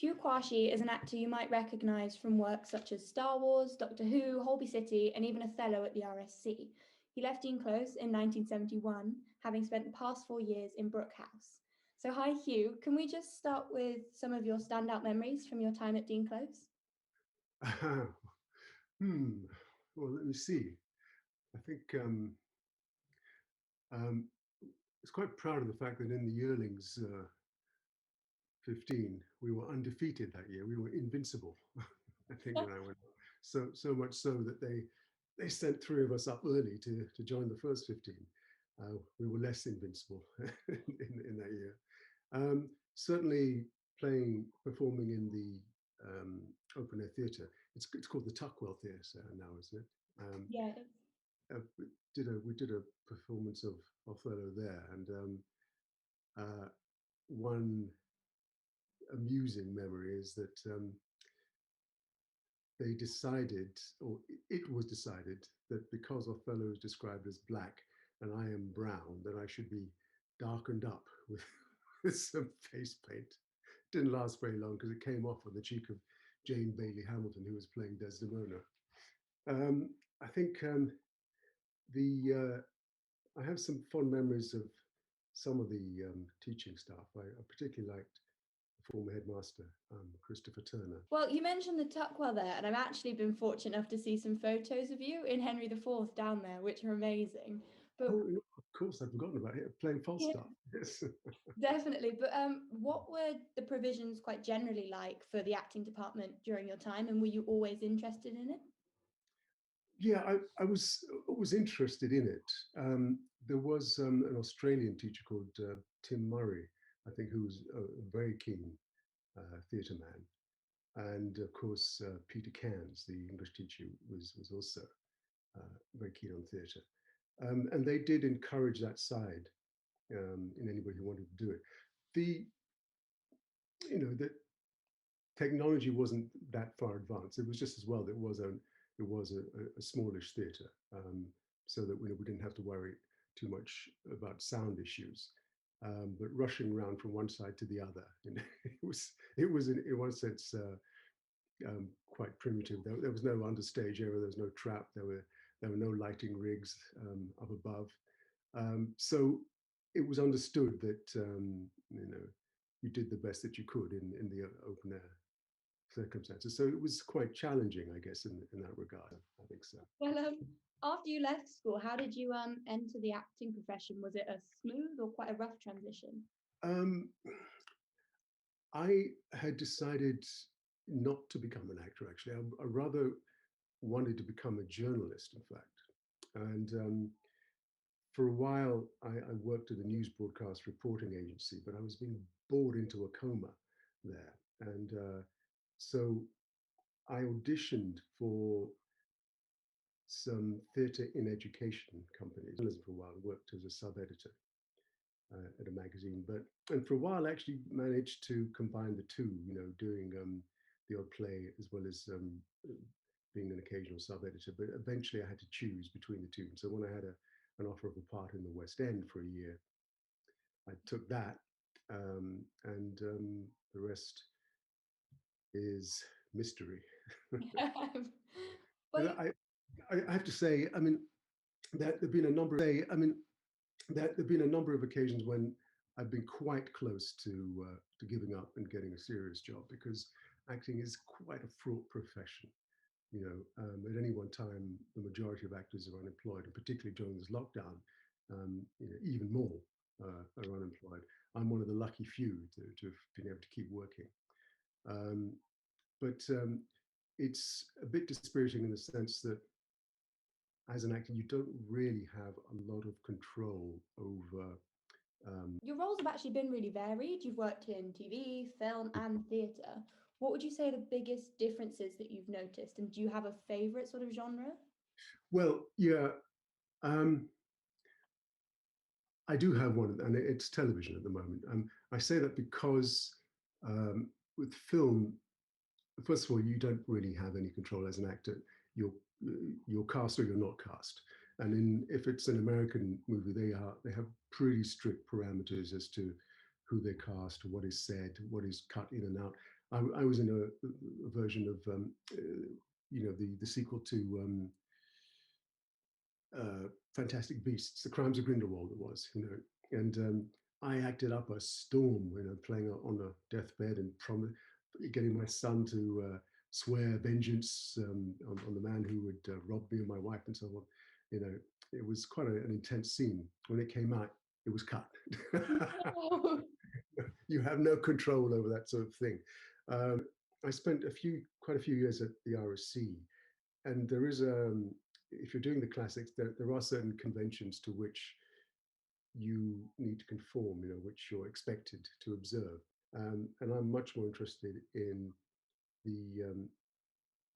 Hugh Quarshie is an actor you might recognise from work such as Star Wars, Doctor Who, Holby City, and even Othello at the RSC. He left Dean Close in 1971, having spent the past 4 years in Brooke House. So hi Hugh, can we just start with some of your standout memories from your time at Dean Close? Well, let me see. I think um, I was quite proud of the fact that in the Yearlings 15, we were undefeated that year. We were invincible, I think, when I went up. So much so that they sent three of us up early to join the first 15. We were less invincible in that year. Certainly performing in the open air theatre. It's called the Tuckwell Theatre now, isn't it? Yeah. We did a performance of Othello there, and one amusing memory is that they decided, or it was decided, that because Othello is described as black and I am brown, that I should be darkened up with some face paint. Didn't last very long because it came off on the cheek of Jane Bailey Hamilton, who was playing Desdemona. I think I have some fond memories of some of the teaching staff. I particularly liked the former headmaster, Christopher Turner. Well, you mentioned the Tuckwell there, and I've actually been fortunate enough to see some photos of you in Henry IV down there, which are amazing. But oh, of course, I'd forgotten about it. Playing Falstaff. Yes. Definitely. But what were the provisions quite generally like for the acting department during your time, and were you always interested in it? Yeah, I was interested in it. There was an Australian teacher called Tim Murray, I think, who was a very keen theatre man. And of course, Peter Cairns, the English teacher, was also very keen on theatre. And they did encourage that side in anybody who wanted to do it. The technology wasn't that far advanced. It was just as well that it was a smallish theatre, so that we didn't have to worry too much about sound issues. But rushing around from one side to the other, it was in one sense quite primitive. There was no understage area, there was no trap, there were no lighting rigs up above. So it was understood that you did the best that you could in the open air circumstances. So it was quite challenging, I guess, in that regard. I think so. Well, after you left school, how did you enter the acting profession? Was it a smooth or quite a rough transition? I had decided not to become an actor, actually. I rather wanted to become a journalist, in fact. And for a while, I worked at a news broadcast reporting agency, but I was being bored into a coma there. And so I auditioned for some theatre in education companies. For a while, I worked as a sub-editor at a magazine, and for a while, I actually managed to combine the two, doing the odd play as well as being an occasional sub-editor. But eventually I had to choose between the two. And so when I had an offer of a part in the West End for a year, I took that, and the rest is mystery. Well, I have to say, I mean, that there've been a number of occasions when I've been quite close to giving up and getting a serious job, because acting is quite a fraught profession. At any one time, the majority of actors are unemployed, and particularly during this lockdown, even more are unemployed. I'm one of the lucky few to have been able to keep working. But it's a bit dispiriting in the sense that as an actor, you don't really have a lot of control over. Your roles have actually been really varied. You've worked in TV, film, and theatre. What would you say are the biggest differences that you've noticed? And do you have a favourite sort of genre? Well, yeah, I do have one, and it's television at the moment. I say that because with film, first of all, you don't really have any control as an actor. You're cast or you're not cast. And if it's an American movie, they have pretty strict parameters as to who they cast, what is said, what is cut in and out. I was in a version of the sequel to Fantastic Beasts, The Crimes of Grindelwald. It was, and I acted up a storm, playing on a deathbed and getting my son to swear vengeance on the man who would rob me and my wife and so on. It was quite an intense scene. When it came out, it was cut. No. You have no control over that sort of thing. I spent quite a few years at the RSC, and there is if you're doing the classics, there are certain conventions to which you need to conform, which you're expected to observe. And I'm much more interested in the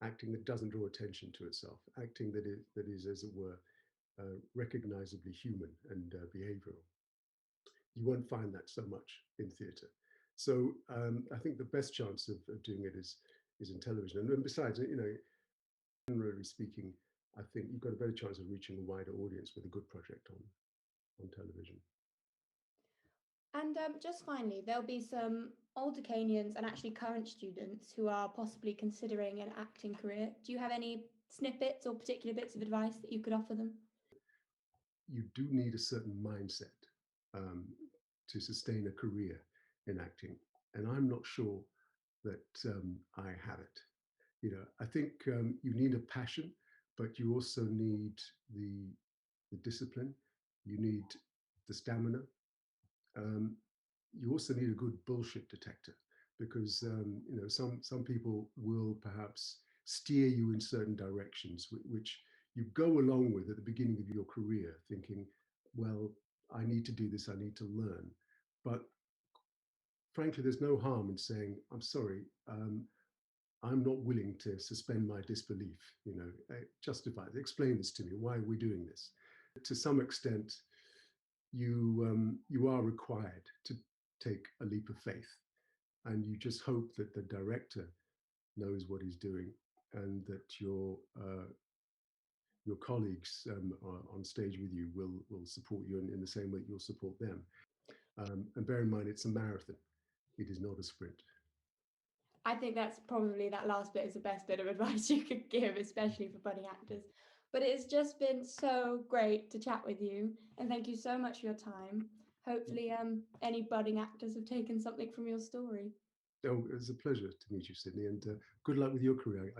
acting that doesn't draw attention to itself, acting that is, as it were, recognizably human and behavioral. You won't find that so much in theatre. So I think the best chance of doing it is in television. And then besides, generally speaking, I think you've got a better chance of reaching a wider audience with a good project on television. And just finally, there'll be some older Canians and actually current students who are possibly considering an acting career. Do you have any snippets or particular bits of advice that you could offer them? You do need a certain mindset um, to sustain a career in acting, and I'm not sure that I have it. I think you need a passion, but you also need the discipline. You need the stamina. Um, you also need a good bullshit detector, because some people will perhaps steer you in certain directions, which you go along with at the beginning of your career, thinking, well, I need to do this, I need to learn. But frankly, there's no harm in saying, I'm sorry, I'm not willing to suspend my disbelief. Justify it, explain this to me. Why are we doing this? To some extent, you are required to take a leap of faith, and you just hope that the director knows what he's doing, and that your colleagues on stage with you will support you in the same way you'll support them. And bear in mind, it's a marathon. It is not a sprint. I think that's probably that last bit is the best bit of advice you could give, especially for budding actors. But it's just been so great to chat with you, and thank you so much for your time. Hopefully, any budding actors have taken something from your story. Oh, it was a pleasure to meet you, Sydney, and good luck with your career.